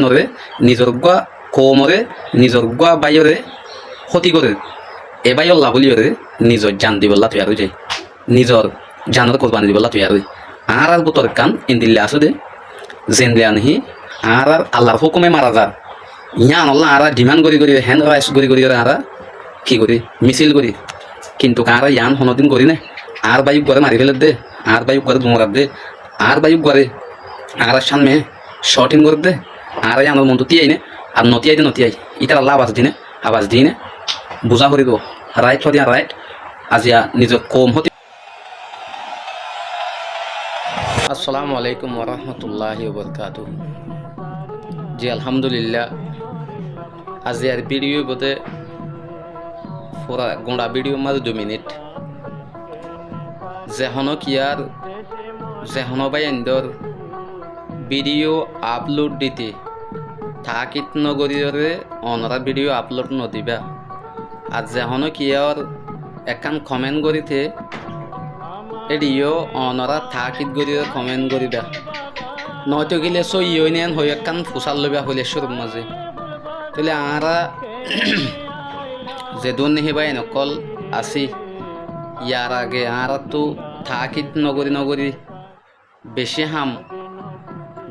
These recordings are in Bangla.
নরে নিজর গুয়া কৌমরে নিজর গুয়া বাইরে ক্ষতি করে এ বাই অল্লাহ বলিওরে নিজর জান দিবল্লা তৈয়ার হয়ে যায় নিজর জানের কোরবানি দিবল্লা তৈয়ার হয় আর বুতর কান ইন্দিল্লে আসো দে জেনলে আনহি আর আল্লাহর হুকুমে মারা যার ইয়ান আল্লাহ আর ডিমান্ড করি হ্যান্ড রাইস করি আর কি করি মিছিল করি কিন্তু কারা ইয়ান হনদিন করি না আর বাইক করে মারি ফেলে দে আর বাইক করে দুমরার দে আর বাইক করে আর সামনে শর্টিং করে দে আর আমার মন তো তিয়াই নে আর নতিয়াই ইটার আল্লাহ আওয়াজ দিই না বুঝা করি দেবো রাইট হদিয়া রাইট আজিয়া নিজের কম হতে। আসসালামু আলাইকুম ওরহমতুল্লাহি ওবরকাতু। জি আলহামদুলিল্লাহ আজি আর ভিডিও বোধে পুরা গোড়া ভিডিও মাঝে 2 মিনিট যেহনো কিয়ার যেহনো বাই এন্দর ভিডিও আপলোড দিতে থাকিত নগরীরে অনরা ভিডিও আপলোড নদিবা আর যেহনো কিয়ার একান কমেন্ট করিতে এডিও অনরা থাকিত গরিয়ে কমেন্ট করিবা নয়তো গেলে সো ইউনিয়ন হয়ে একান ফুসাল লইবা হইলে শুরুর মাঝে তাহলে আরা যে দুন নিহিবা নকল আসি ইয়ার আগে আর তো থাকিত নগরী বেশি হাম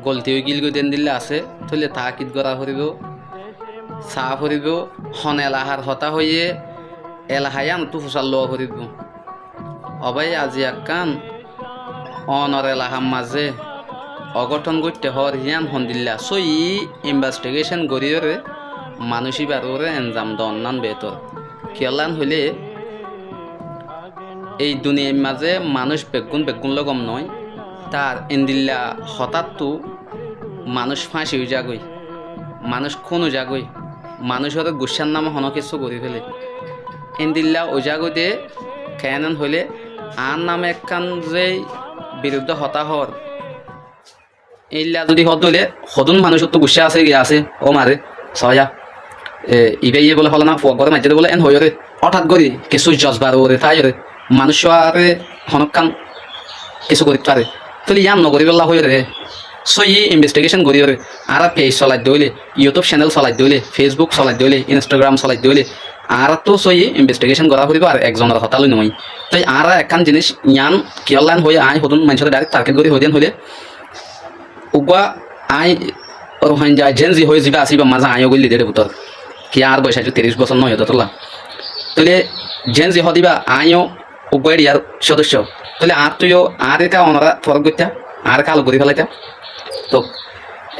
গলতি হয়ে গিল দেন দিলে আছে তাহলে থাকিত গড়া হরিব চাহ হরিব হন এলাহার হতা হয়ে এলাহাই আনতো ফুসাল লোৱা হরিব অবাই আজি আকান অনর এলাহার মাঝে অগঠন করতে হর হিয়ান হন্দিল্লা সই ইনভেস্টিগেশন গড়িয়ে মানুষই বারোরে এনজাম দন্নান বেতর খেলান হইলে এই দুনিয়ার মাঝে মানুষ বেগুন লগম নয় তার ইন্দিল্লা হঠাৎ তো মানুষ ফাঁসি হয়ে যাগই মানুষ খুন হয়ে যাগই মানুষের গুসার নামে হন কিছু করে ফেলে ইন্দিল্লা ও জাগতে কেন হইলে আর নামে একখান যে বিরুদ্ধে হতাহর এইলা যদি হত হইলে সদন মানুষের তো গুসা আছে গিয়ে আছে ও মারে সয়া ইবে ইয়ে বলে হল না ঘরে মাঝে বলে এন হয়ে হঠাৎ করি কিছু জজবার ওরে তাই রে মানুষ আরে হনকান কিছু করতে পারে তাহলে ইয়ান নগরী বেলা হয়ে রে সো ইনভেস্টিগেশন করি রে আর পেজ চলাই দইলে ইউটিউব চ্যানেল চলাই দইলে ফেসবুক চলাই দইলে ইনস্টাগ্রাম চলাই দইলে আর তো সো ইনভেস্টিগেশন করা হইব আর একজনের হতালই নয় তাই আর একখান জিনিস ইয়ান কিয়লান হয়ে আই সদন মানুষের ডাইরেক্ট টার্গেট করে হয়ে দেন হলে উগুয়া আই রোহান যায় জেনজি হয়ে যাবে আসিবা মাজা আইও গলি দেড় বুতর কি আর বয়স 30 বছর নয় তোলা তাহলে জেনজি হদিবা আইও উগুয়ার ইয়ার সদস্য তাহলে আর তুইও আর এটা ওনারা ফরক করতে আর কালো করে ফেলাইতে তো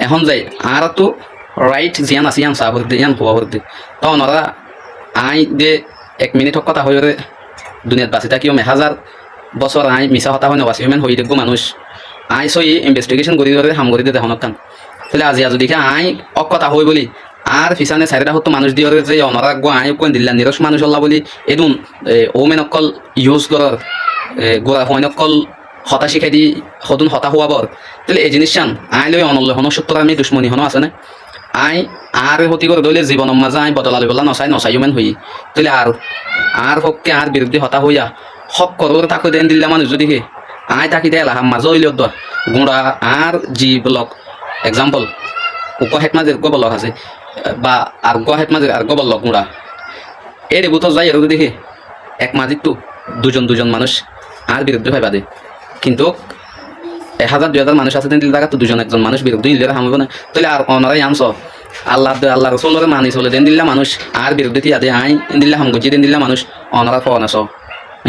এখন যাই আর তো রাইট জিয়ান আছে ইয়ান সাবর দে ইয়ান হওয়া দে তো ওনারা আই দে 1 মিনিট কথা হয়ে দুনিয়াত বাঁচি থাকিও 1000 বছর আই মিশা হতা হয় নবাসি মেন হয়ে দেখবো মানুষ আই সই ইনভেস্টিগেশন করি ধরে হাম করে দে দেখুন কান তাহলে আজি যদি আই অকথা হই বলি আর পিছনে চারিটা হতো মানুষ দিয়ে যে অনরা গো আই কোন দিল্লা নিরস মানুষ হল্লা বলি এদুন ওমেন অকল ইউজ করার গোড়া হয় নকল হতা শিখাই দি সদন হতা হওয়াবর তাহলে এই জিনিস চান আই লই অনল্য হন সত্তর আমি দুশ্মনী হন আছে না আই আর হতি করে দইলে জীবনের মাঝে আই বদলা লইবলা নচাই মেন হই তাহলে আর পক্ষে আর বিরুদ্ধে হতা হইয়া হক করবো তাকে দেন দিল্লা মানুষ যদি আই তাকি দেয় এলাহার মাঝে হইলে গুঁড়া আর জি ব্লক এক্সাম্পল উপ হেট মাঝে গো ব্লক আছে বা আর গো হেট মাঝে আর গো ব্লক গুঁড়া এর বুতো যাই আর দেখে এক মাঝির তো দুজন মানুষ আর বিরুদ্ধে ভাই বাদে কিন্তু 1000-2000 মানুষ আছে দিন জায়গা তো একজন মানুষ বিরুদ্ধে দিলে হামব না তাহলে আর অনারাই আনছ আল্লাহ রসুলের মানি চলে দেন দিল্লা মানুষ আর বিরুদ্ধে তিয়া দে আই দিল্লা হাম গজি দিন দিল্লা মানুষ অনারা ফোন আস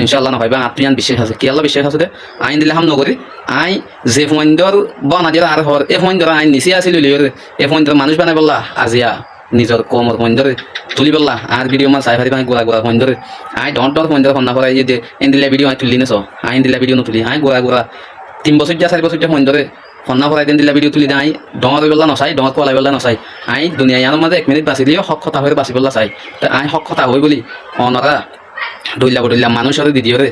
ইনশাল্লাহ না ভাইবা আত্মীয়ান বিশ্বাস আছে কি আল্লাহ বিশ্বাস আছে দে আইন দিল্লা হাম নগরী আই যে ফোনদর বনা দিয়ে আর হর এ ফোনদর আইন নিচে আসিল এ ফোনদর মানুষ বানাই বললা আজিয়া নিজের কমর ফোন ধরে তুলি বললা আর ভিডিও মা চাই পারি গোড়া ফোন ধরে আই ডর ফোন ধরে ফোন না করাই যে এন দিল্লা ভিডিও আই তুলি নেছ আইন দিল্লা ভিডিও নতুলি আই গোড়া 3 বছর 4 বছর ফোন ধরে ফোন না করাই দিন দিল্লা ভিডিও তুলি আই ডর বেলা নচাই ডর পলাই বেলা নচাই আই দুনিয়া ইয়ার মাঝে 1 মিনিট বাঁচি দিয়ে হক কথা হয়ে বাঁচি বললা চাই আই হক কথা হই বলি অনরা দইলা মানুষের দিদিওরে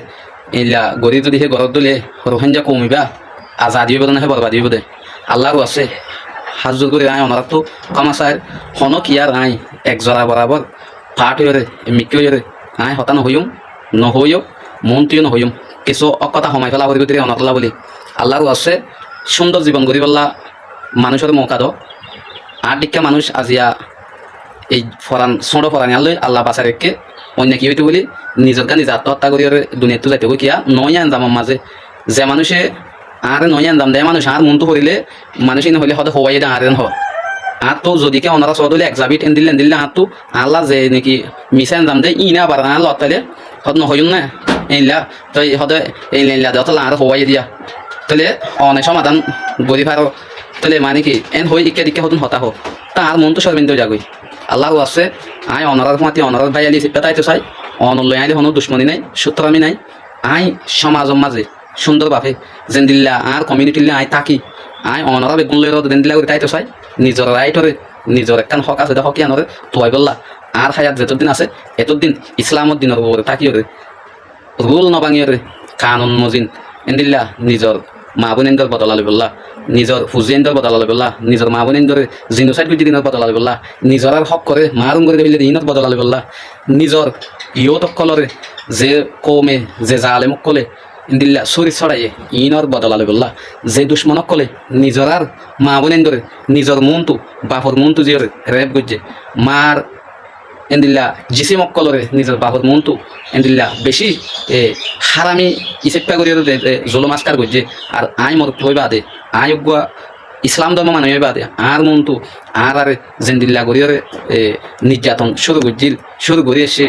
এইলা গড়ি যদি সে ঘরত দিলে রোহিন যা কমিবা আজাদি হইব না বরবাদি হইব দে আল্লাহরও আছে হাজুর করে আই অনারা তো কমাচার হন কি আর আই একজরা বরাবর ফাট হইরে মিকি হইরে আই হতা নহইও মন তুইও নহইম কিছু অকথা সময় ফেলা করি অনতলা বলি আল্লাহরও আছে সুন্দর জীবন গড়ি বললা মানুষের মৌকা দ আর দিকে মানুষ আজিয়া এই ফরান ছোট ফরান আনলে আল্লাহ বাঁচা রেখে অন্য কি হইতে বলি নিজের গা নিজে আত্মহত্যা করি দুনিয়াতে যাইতে হই কিয়া নয় আনজামের মাঝে যে মানুষে আর নয় আনজাম দেয় মানুষ আর মনটো করিলে মানুষ এনে হইলে সদায় হবাই দেয় আর এন হয় আর তো যদি কে অনারা সদ হলে একজাবিট এন দিলে আর তো আল্লাহ যে নাকি মিশা আনজাম দেয় ইনা আবার না লতাইলে হদ নহয়ুন না এইলা তো সদায় এই লেনলা দেওয়া তাহলে আর হবাই দিয়া তাহলে অনেক সমাধান গরিব আর তাহলে মানে কি এন হই ইকে দিকে হতুন হতা হোক তা আর মন তো সর্বিন্দু যাগই আল্লাহ আছে আয় অনারার মাতি অনারার ভাই আলি পেতাইতে চাই অনলয় আইলে কোনো দুশ্মনী নাই সূত্রামি নাই আই সমাজের মাঝে সুন্দরভাবে যেন দিল্লা আর কমিউনিটিলে আই থাকি আই অনারা বেগুন লই দেন দিলা করে তাইতে চাই নিজের রাইটরে নিজের একখান হক আছে হকি আনরে তোয়াই বললা আর হায়াত যেতদিন আছে এতদিন ইসলামর দিনের উপরে থাকিওরে রুল নভাঙিওরে কানুন মজিন এন্দিল্লা নিজের মা বোনেন্দর বদলালে বললা নিজের ফুজিয়েন্দর বদলালে বললা নিজের মা বোনেন্দরে জিনোসাইড করে দিনের বদলালে বললা নিজের আর হক করে মারুম করে দিলে দিনত বদলালে বললা নিজের ইয়তক কলরে যে কৌমে যে জালেমক কলে ইন্দিল্লা চুরি ছড়াইয়ে ইনর বদলালে বললা যে দুশ্মনক কলে নিজের আর মা বোনেন্দরে নিজের মনটো বাপর মনটো জিয়রে রেপ গজ্জে মার এন্দিল্লা জিসি মক্কলরে নিজের বাপর মনটো এন্দিল্লা বেশি হারামি ইসেপ্পা করি জলম আসকার করছে আর আই মর হইবা দে আই উগুয়া ইসলাম ধর্ম মানে হইবা দে আর মনটো আর আর জেন্দিল্লা করিয়রে নির্যাতন শুরু করি এসে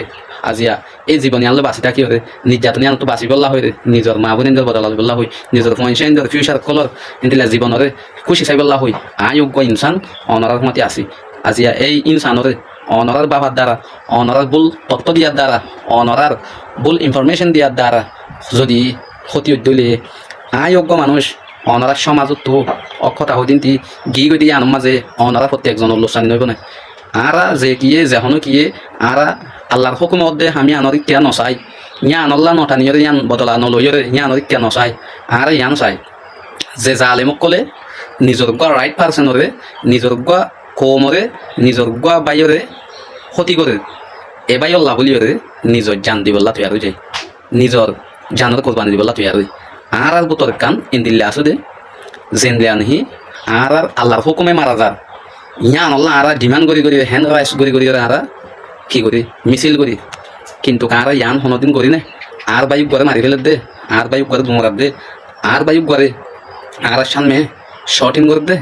আজিয়া এই জীবনে আনলে বাঁচি থাকি হরে নির্যাতনে আনতো বাঁচি বললা হয়ে নিজের মা বোনেন্দর বদলাল বললা হই নিজের ফয়েন্সেন্দর ফিউচার কলর এন্দিল্লা জীবনরে খুশি চাই বললা হই আই উগ্য ইনসান অনরার মতে আসি আজিয়া এই ইনসানরে অনরার বাবার দ্বারা অনরার ভুল তথ্য দিয়ার দ্বারা অনরার ভুল ইনফরমেশন দিয়ার দ্বারা যদি ক্ষতি হইলে আয়োগ্য মানুষ অনরার সমাজত তো অক্ষতা হদিনটি গি গই দিয়ে আনম মাঝে অনরা প্রত্যেকজনের লোকসানি নইব না আরা যে কিয়ে যেহনো কিয়ে আরা আল্লাহর হুকুম মধ্যে আমি আনরিক কে নচাই ইয়া আনল্লা নটানিয়রে ইয়ান বদলা নলইয়রে ইয়া আনরিক কে নচাই আর ইয়ান চাই যে জালেমক কলে নিজর রাইট পার্সনরে নিজর কৌমরে নিজর বাইরে ক্ষতি করে এবাই অল্লাহ বলিওরে নিজর জান দিবল্লা তৈরি হয়ে যায় নিজর জানের কোরবানি দিবল্লা তৈরি হয় আর বোতর কান ইন্দিল্লা আসো দে জেনলে আনহি আর আল্লাহর হুকুমে মারা যার ইয়ান আল্লাহ আর ডিমান্ড করি হ্যান্ড রাইস করি আর কি করি মিছিল করি কিন্তু কারা ইয়ান হনদিন করি না আর বাইক ঘরে মারি ফেলে দে আর বাইক ঘরে দুমরাত দে আর বাইক ঘরে আর সামনে শর্টিং করে দে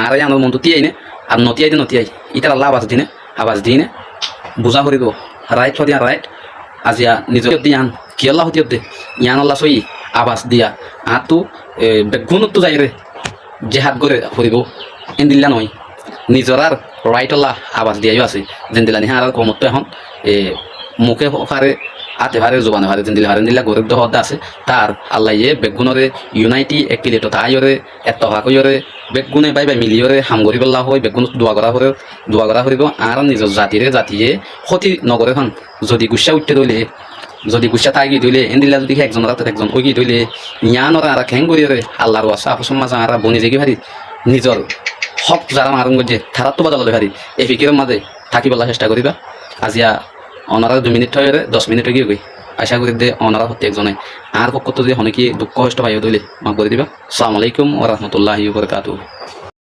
আর ইয়ানোর মন তো তিয়াই না আর নতিয়াই ইটার আল্লাহ আবাজ দিনে বুঝা করিব রাইট হদিয়া রাইট আজিয়া নিজের দিয়ান কি আল্লাহ হতিয়ার দে ইয়ান আল্লাহ সই আবাজ দিয়া আর তো বেগুনত যাই রে যে হাত করে করিব এন্দিল্লা নয় নিজের আর রাইট আল্লাহ আবাজ দিয়াইও আছে যেন দিলা নিহা আর কমতো এখন মুখে ফারে আতে ভারে জোবানে ভারে যেন দিলে হারে নিলা গরিব দহদা আছে তার আল্লাহ ইয়ে বেগুনরে ইউনাইটি একপিলেটো তাইরে এত হাকইরে বেগুনে বাই মিলিয়রে হাম গরিব আল্লাহ হয় বেগুন দোয়া করা করিব আর নিজের জাতিয়ে ক্ষতি নগরে হন যদি গুসা উঠতে দলে যদি গুসা থাকি দইলে এন্দিল্লা যদি একজন রাতে একজন ওগি দইলে ইয়ানরা আর খেং করিরে আল্লাহর ওয়াসা সমাজ আর বনি জেগি ভারি নিজের হক যারা মারুন গজে তারা তো বদলালে ভারি এই ফিকিরের মাঝে থাকি বলার চেষ্টা করিবা আজিয়া অনারা 2 মিনিট হয়ে 10 মিনিট গিয়ে গই আশা করি দে অনারা হতে একজনে আর পক্ষ তো যে অনেকে দুঃখ কষ্ট পাইও দইলে মাফ করে দিবা আসসালামু আলাইকুম ওয়া রাহমাতুল্লাহি ওয়া বারাকাতুহু।